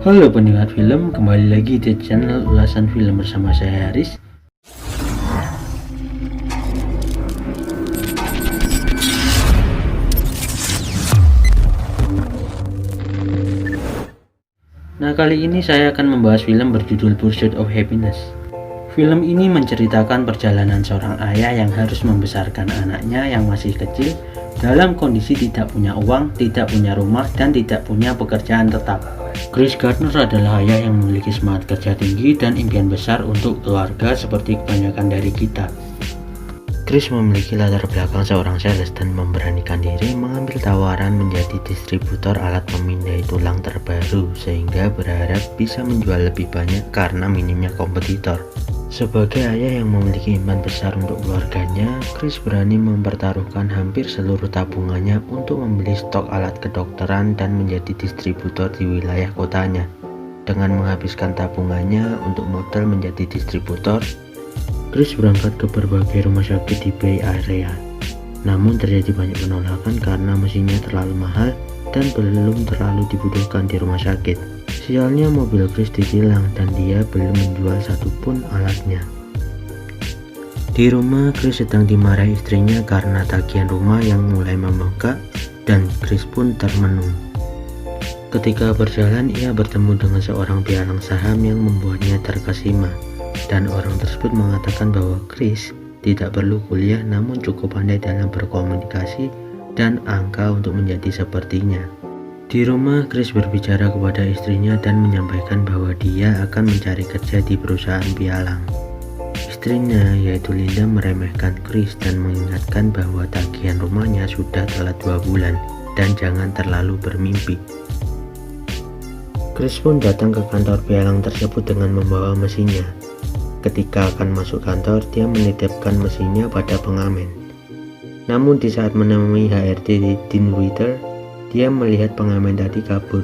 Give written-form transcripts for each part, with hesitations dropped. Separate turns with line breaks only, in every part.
Halo penikmat film, kembali lagi di channel ulasan film bersama saya Haris. Nah, kali ini saya akan membahas film berjudul Pursuit of Happiness. Film ini menceritakan perjalanan seorang ayah yang harus membesarkan anaknya yang masih kecil dalam kondisi tidak punya uang, tidak punya rumah, dan tidak punya pekerjaan tetap. Chris Gardner adalah ayah yang memiliki semangat kerja tinggi dan impian besar untuk keluarga seperti kebanyakan dari kita. Chris memiliki latar belakang seorang sales dan memberanikan diri mengambil tawaran menjadi distributor alat pemindai tulang terbaru sehingga berharap bisa menjual lebih banyak karena minimnya kompetitor. Sebagai ayah yang memiliki impian besar untuk keluarganya, Chris berani mempertaruhkan hampir seluruh tabungannya untuk membeli stok alat kedokteran dan menjadi distributor di wilayah kotanya. Dengan menghabiskan tabungannya untuk modal menjadi distributor, Chris berangkat ke berbagai rumah sakit di Bay Area. Namun terjadi banyak penolakan karena mesinnya terlalu mahal dan belum terlalu dibutuhkan di rumah sakit. Sialnya mobil Chris ditilang dan dia belum menjual satupun alatnya. Di rumah, Chris sedang dimarahi istrinya karena tagihan rumah yang mulai membengkak dan Chris pun termenung. Ketika berjalan, ia bertemu dengan seorang pialang saham yang membuatnya terkesima. Dan orang tersebut mengatakan bahwa Chris tidak perlu kuliah namun cukup pandai dalam berkomunikasi dan angka untuk menjadi sepertinya. Di rumah, Chris berbicara kepada istrinya dan menyampaikan bahwa dia akan mencari kerja di perusahaan pialang. Istrinya, yaitu Linda, meremehkan Chris dan mengingatkan bahwa tagihan rumahnya sudah telat 2 bulan dan jangan terlalu bermimpi. Chris pun datang ke kantor pialang tersebut dengan membawa mesinnya. Ketika akan masuk kantor, dia menitipkan mesinnya pada pengamen. Namun di saat menemui HRD Dinwiddie, dia melihat pengamen tadi kabur.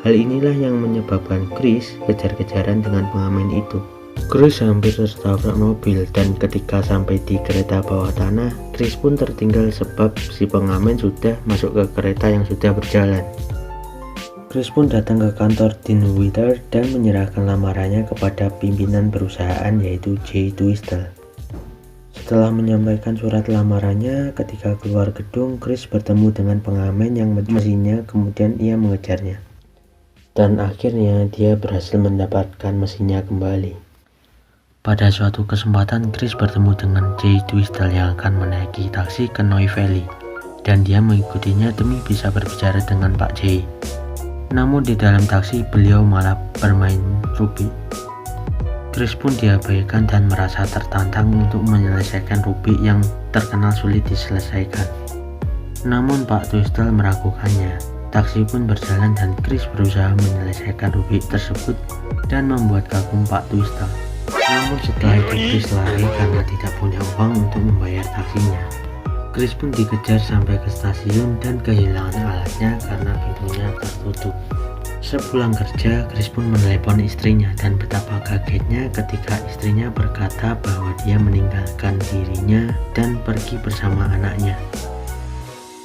Hal inilah yang menyebabkan Chris kejar-kejaran dengan pengamen itu. Chris hampir tertabrak mobil dan ketika sampai di kereta bawah tanah, Chris pun tertinggal sebab si pengamen sudah masuk ke kereta yang sudah berjalan. Chris pun datang ke kantor Dinwiddie dan menyerahkan lamarannya kepada pimpinan perusahaan yaitu Jay Twistle. Setelah menyampaikan surat lamarannya, ketika keluar gedung, Chris bertemu dengan pengamen yang mesinnya, kemudian ia mengejarnya. Dan akhirnya dia berhasil mendapatkan mesinnya kembali. Pada suatu kesempatan, Chris bertemu dengan Jay Twistle yang akan menaiki taksi ke Noe Valley, dan dia mengikutinya demi bisa berbicara dengan Pak Jay. Namun di dalam taksi beliau malah bermain rubik. Chris pun diabaikan dan merasa tertantang untuk menyelesaikan rubik yang terkenal sulit diselesaikan. Namun Pak Twistle meragukannya. Taksi pun berjalan dan Chris berusaha menyelesaikan rubik tersebut dan membuat kagum Pak Twistle. Namun setelah itu Chris lari karena tidak punya uang untuk membayar taksinya. Chris pun dikejar sampai ke stasiun dan kehilangan alatnya karena pintunya tertutup. Sepulang kerja, Chris pun menelepon istrinya dan betapa kagetnya ketika istrinya berkata bahwa dia meninggalkan dirinya dan pergi bersama anaknya.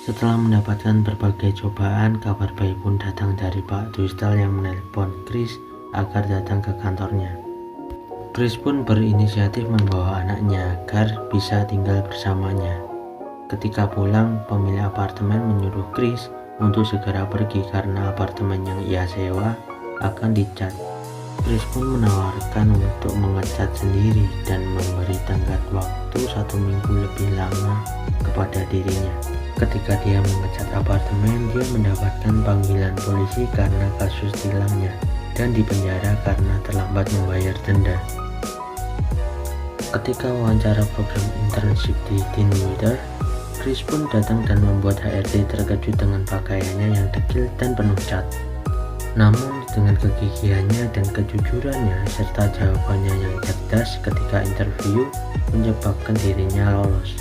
Setelah mendapatkan berbagai cobaan, kabar baik pun datang dari Pak Twistle yang menelepon Chris agar datang ke kantornya. Chris pun berinisiatif membawa anaknya agar bisa tinggal bersamanya. Ketika pulang, pemilik apartemen menyuruh Chris untuk segera pergi karena apartemen yang ia sewa akan dicat. Chris pun menawarkan untuk mengecat sendiri dan memberi tenggat waktu 1 minggu lebih lama kepada dirinya. Ketika dia mengecat apartemen, dia mendapatkan panggilan polisi karena kasus tilangnya dan dipenjara karena terlambat membayar denda. Ketika wawancara program internship di Dinwiddie, Chris pun datang dan membuat HRD terkejut dengan pakaiannya yang dekil dan penuh cat. Namun dengan kegigihannya dan kejujurannya serta jawabannya yang cerdas ketika interview menyebabkan dirinya lolos.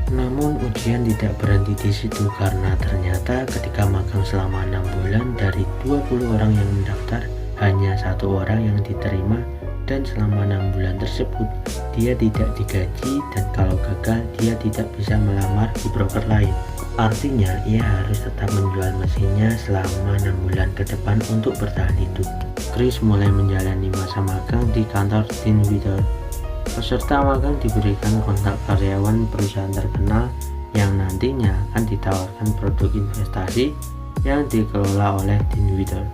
Namun ujian tidak berhenti di situ karena ternyata ketika magang selama 6 bulan dari 20 orang yang mendaftar, hanya 1 orang yang diterima dan selama 6 bulan tersebut dia tidak digaji, dan kalau gagal dia tidak bisa melamar di broker lain. Artinya ia harus tetap menjual mesinnya selama 6 bulan ke depan untuk bertahan hidup. Chris mulai menjalani masa magang di kantor Dinwiddie. Peserta magang diberikan kontak karyawan perusahaan terkenal yang nantinya akan ditawarkan produk investasi yang dikelola oleh Dinwiddie.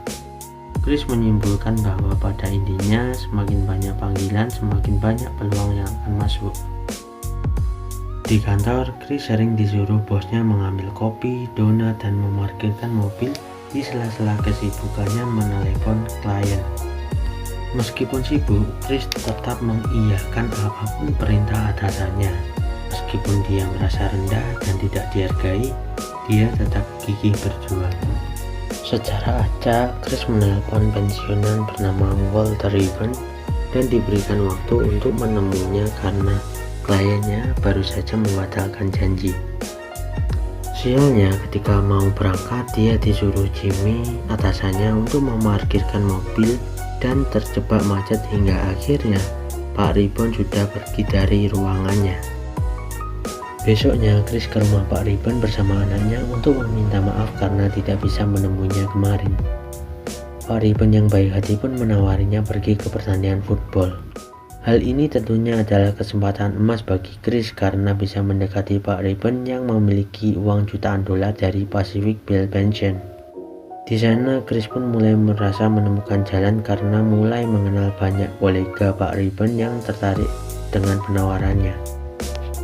Chris menyimpulkan bahwa pada intinya semakin banyak panggilan, semakin banyak peluang yang akan masuk. Di kantor, Chris sering disuruh bosnya mengambil kopi, donat, dan memarkirkan mobil di sela-sela kesibukannya menelepon klien. Meskipun sibuk, Chris tetap mengiyakan apapun perintah atasannya. Meskipun dia merasa rendah dan tidak dihargai, dia tetap gigih berjuang. Secara acak, Chris menelpon pensiunan bernama Walter Ribbon dan diberikan waktu untuk menemuinya karena kliennya baru saja membatalkan janji. Sialnya, ketika mau berangkat dia disuruh Jimmy, atasannya, untuk memarkirkan mobil dan terjebak macet hingga akhirnya Pak Ribbon sudah pergi dari ruangannya. Besoknya Chris ke rumah Pak Ribbon bersama anaknya untuk meminta maaf karena tidak bisa menemuinya kemarin. Pak Ribbon yang baik hati pun menawarinya pergi ke pertandingan football. Hal ini tentunya adalah kesempatan emas bagi Chris karena bisa mendekati Pak Ribbon yang memiliki uang jutaan dolar dari Pacific Bill Pension. Di sana Chris pun mulai merasa menemukan jalan karena mulai mengenal banyak kolega Pak Ribbon yang tertarik dengan penawarannya.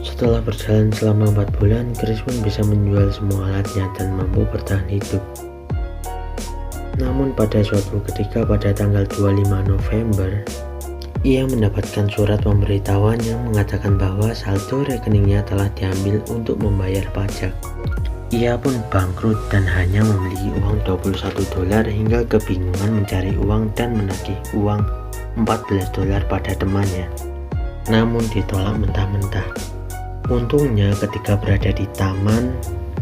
Setelah berjalan selama 4 bulan, Chris pun bisa menjual semua alatnya dan mampu bertahan hidup. Namun pada suatu ketika pada tanggal 25 November, ia mendapatkan surat pemberitahuan yang mengatakan bahwa saldo rekeningnya telah diambil untuk membayar pajak. Ia pun bangkrut dan hanya memiliki uang 21 dolar hingga kebingungan mencari uang dan menagih uang 14 dolar pada temannya. Namun ditolak mentah-mentah. Untungnya ketika berada di taman,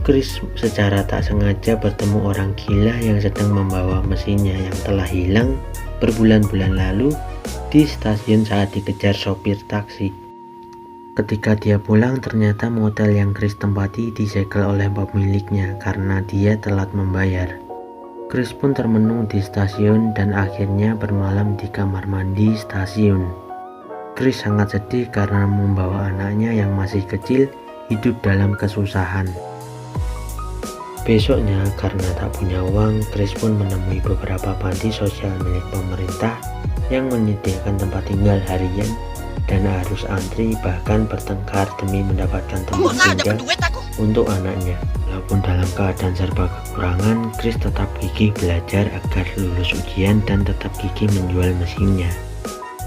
Chris secara tak sengaja bertemu orang gila yang sedang membawa mesinnya yang telah hilang berbulan-bulan lalu di stasiun saat dikejar sopir taksi. Ketika dia pulang, ternyata motel yang Chris tempati disegel oleh pemiliknya karena dia telat membayar. Chris pun termenung di stasiun dan akhirnya bermalam di kamar mandi stasiun. Chris sangat sedih karena membawa anaknya yang masih kecil hidup dalam kesusahan. Besoknya karena tak punya uang, Chris pun menemui beberapa panti sosial milik pemerintah yang menyediakan tempat tinggal harian dan harus antri bahkan bertengkar demi mendapatkan tempat tinggal untuk anaknya. Walaupun dalam keadaan serba kekurangan, Chris tetap gigih belajar agar lulus ujian dan tetap gigih menjual mesinnya.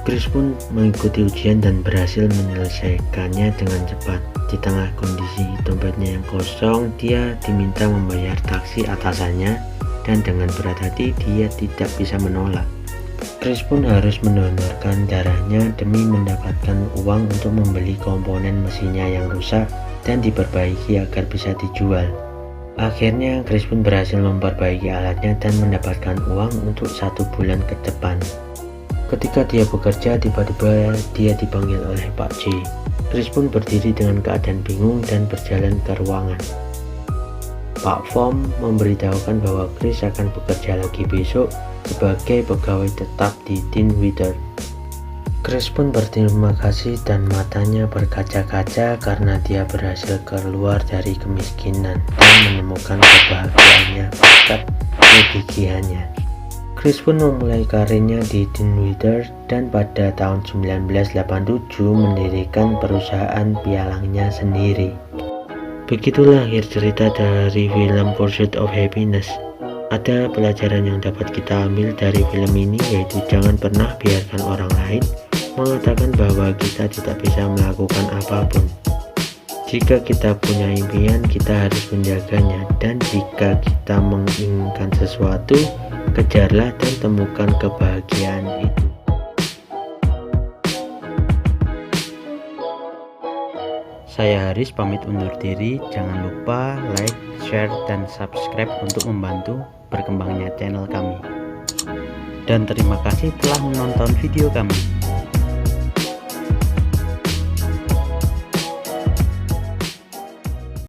Chris pun mengikuti ujian dan berhasil menyelesaikannya dengan cepat. Di tengah kondisi dompetnya yang kosong, dia diminta membayar taksi atasannya dan dengan berat hati dia tidak bisa menolak. Chris pun harus mendonorkan darahnya demi mendapatkan uang untuk membeli komponen mesinnya yang rusak dan diperbaiki agar bisa dijual. Akhirnya Chris pun berhasil memperbaiki alatnya dan mendapatkan uang untuk 1 bulan ke depan. Ketika dia bekerja, tiba-tiba dia dipanggil oleh Pak J. Chris pun berdiri dengan keadaan bingung dan berjalan ke ruangan. Pak Vom memberitahukan bahwa Chris akan bekerja lagi besok sebagai pegawai tetap di Dinwiddie. Chris pun berterima kasih dan matanya berkaca-kaca karena dia berhasil keluar dari kemiskinan dan menemukan kebahagiaannya berkat kegigihannya. Chris pun memulai karirnya di Dinwiddie dan pada tahun 1987 mendirikan perusahaan pialangnya sendiri. Begitulah akhir cerita dari film Pursuit of Happiness. Ada pelajaran yang dapat kita ambil dari film ini, yaitu jangan pernah biarkan orang lain mengatakan bahwa kita tidak bisa melakukan apapun. Jika kita punya impian, kita harus menjaganya, dan jika kita menginginkan sesuatu, kejarlah dan temukan kebahagiaan itu. Saya Haris pamit undur diri. Jangan lupa like, share, dan subscribe untuk membantu berkembangnya channel kami. Dan terima kasih telah menonton video kami.